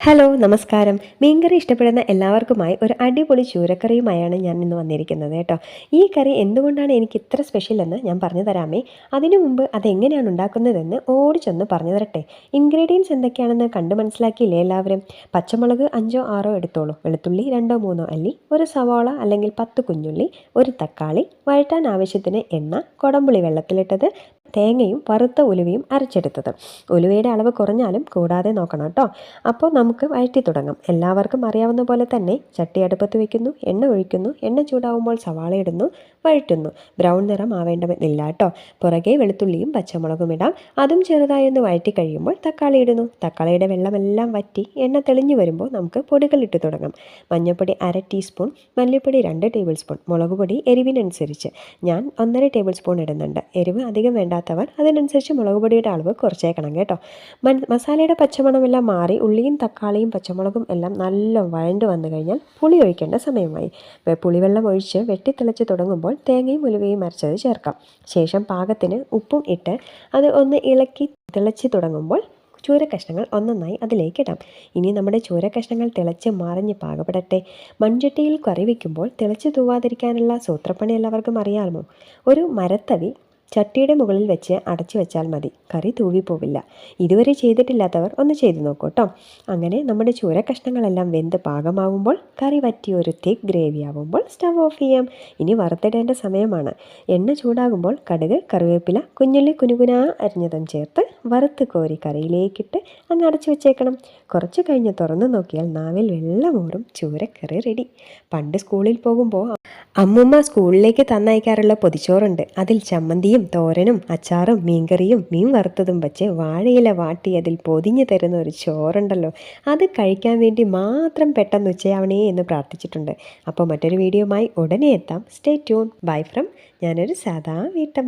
Hello നമസ്കാരം. മീൻകറി ഇഷ്ടപ്പെടുന്ന എല്ലാവർക്കുമായി ഒരു അടിപൊളി ചൂരക്കറിയുമായാണ് ഞാൻ ഇന്ന് വന്നിരിക്കുന്നത് കേട്ടോ. ഈ കറി എന്തുകൊണ്ടാണ് എനിക്ക് ഇത്ര സ്പെഷ്യൽ എന്ന് ഞാൻ പറഞ്ഞു തരാമേ. അതിനു മുമ്പ് അതെങ്ങനെയാണ് ഉണ്ടാക്കുന്നതെന്ന് ഓടിച്ചൊന്ന് പറഞ്ഞു തരട്ടെ. ഇൻഗ്രീഡിയൻസ് എന്തൊക്കെയാണെന്ന് കണ്ട് മനസ്സിലാക്കിയില്ലേ എല്ലാവരും? പച്ചമുളക് 5ഓ 6ഓ എടുത്തോളൂ. വെളുത്തുള്ളി 2ഓ 3ഓ അല്ലി, ഒരു സവാള അല്ലെങ്കിൽ 10 കുഞ്ഞുള്ളി, ഒരു തക്കാളി, വഴറ്റാൻ ആവശ്യത്തിന് എണ്ണ, കുടംപുളി വെള്ളത്തിലിട്ടത്, തേങ്ങയും വറുത്ത ഉലുവയും അരച്ചെടുത്തത്. ഉലുവയുടെ അളവ് കുറഞ്ഞാലും കൂടാതെ നോക്കണം കേട്ടോ. അപ്പോൾ നമുക്ക് വഴറ്റി തുടങ്ങാം. എല്ലാവർക്കും അറിയാവുന്ന പോലെ തന്നെ ചട്ടി അടുപ്പത്ത് വയ്ക്കുന്നു, എണ്ണ ഒഴിക്കുന്നു, എണ്ണ ചൂടാവുമ്പോൾ സവാള ഇടുന്നു, വഴറ്റുന്നു. ബ്രൗൺ നിറം ആവേണ്ടതില്ല കേട്ടോ. പുറകെ വെളുത്തുള്ളിയും പച്ചമുളകും ഇടാം. അതും ചെറുതായി ഒന്ന് വഴറ്റി കഴിയുമ്പോൾ തക്കാളി ഇടുന്നു. തക്കാളിയുടെ വെള്ളമെല്ലാം വറ്റി എണ്ണ തെളിഞ്ഞു വരുമ്പോൾ നമുക്ക് പൊടികൾ ഇട്ട് തുടങ്ങാം. മഞ്ഞൾപ്പൊടി 1/2 ടീസ്പൂൺ, മല്ലിപ്പൊടി 2 ടേബിൾ സ്പൂൺ, മുളക് പൊടി എരിവിനനുസരിച്ച് ഞാൻ 1.5 ടേബിൾ സ്പൂൺ ഇടുന്നുണ്ട്. എരിവ് അധികം വേണ്ടാത്തവർ അതിനനുസരിച്ച് മുളക് പൊടിയുടെ അളവ് കുറച്ചേക്കണം കേട്ടോ. മസാലയുടെ പച്ചമണമെല്ലാം മാറി ഉള്ളിയും തക്കാളിയും പച്ചമുളകും എല്ലാം നല്ല വഴണ്ട് വന്നു കഴിഞ്ഞാൽ പുളി ഒഴിക്കേണ്ട സമയമായി. പുളിവെള്ളം ഒഴിച്ച് വെട്ടിത്തിളച്ച് തുടങ്ങുമ്പോൾ തേങ്ങയും ഉലുവയും അരച്ചത് ചേർക്കാം. ശേഷം പാകത്തിന് ഉപ്പും ഇട്ട് അത് ഒന്ന് ഇളക്കി തിളച്ച് തുടങ്ങുമ്പോൾ ചൂരക്കഷ്ണങ്ങൾ ഒന്നൊന്നായി അതിലേക്കിടാം. ഇനി നമ്മുടെ ചൂരക്കഷ്ണങ്ങൾ തിളച്ച് മറിഞ്ഞ് പാകപ്പെടട്ടെ. മൺചട്ടിയിൽ കറി വയ്ക്കുമ്പോൾ തിളച്ച് തൂവാതിരിക്കാനുള്ള സൂത്രപ്പണി എല്ലാവർക്കും അറിയാമോ? ഒരു മരത്തവി ചട്ടിയുടെ മുകളിൽ വെച്ച് അടച്ചു വെച്ചാൽ മതി, കറി തൂവിപ്പോവില്ല. ഇതുവരെ ചെയ്തിട്ടില്ലാത്തവർ ഒന്ന് ചെയ്തു നോക്കൂ കേട്ടോ. അങ്ങനെ നമ്മുടെ ചൂര കഷ്ണങ്ങളെല്ലാം വെന്ത് പാകമാവുമ്പോൾ കറി വറ്റി ഒരു തിക്ക് ഗ്രേവി ആവുമ്പോൾ സ്റ്റവ് ഓഫ് ചെയ്യാം. ഇനി വറുത്തിടേണ്ട സമയമാണ്. എണ്ണ ചൂടാകുമ്പോൾ കടുക്, കറിവേപ്പില, കുഞ്ഞുള്ളി കുനുകുനാ അരിഞ്ഞതും ചേർത്ത് വറുത്ത് കോരി കറിയിലേക്കിട്ട് അങ്ങ് അടച്ചു വെച്ചേക്കണം. കുറച്ച് കഴിഞ്ഞ് തുറന്നു നോക്കിയാൽ നാവിൽ വെള്ളമൂറും ചൂരക്കറി റെഡി. പണ്ട് സ്കൂളിൽ പോകുമ്പോൾ അമ്മുമ്മ സ്കൂളിലേക്ക് തന്നയക്കാറുള്ള പൊതിച്ചോറുണ്ട്. അതിൽ ചമ്മന്തിയും തോരനും അച്ചാറും മീൻകറിയും മീൻ വറുത്തതും വച്ച് വാഴയില വാട്ടി അതിൽ പൊതിഞ്ഞു തരുന്ന ഒരു ചോറുണ്ടല്ലോ, അത് കഴിക്കാൻ വേണ്ടി മാത്രം പെട്ടെന്ന് ഉച്ചയാവണേ എന്ന് പ്രാർത്ഥിച്ചിട്ടുണ്ട്. അപ്പോൾ മറ്റൊരു വീഡിയോയുമായി ഉടനെ എത്താം. Stay tune. ബൈ ഫ്രം ഞാനൊരു സാധാ വീട്ടമ്മ.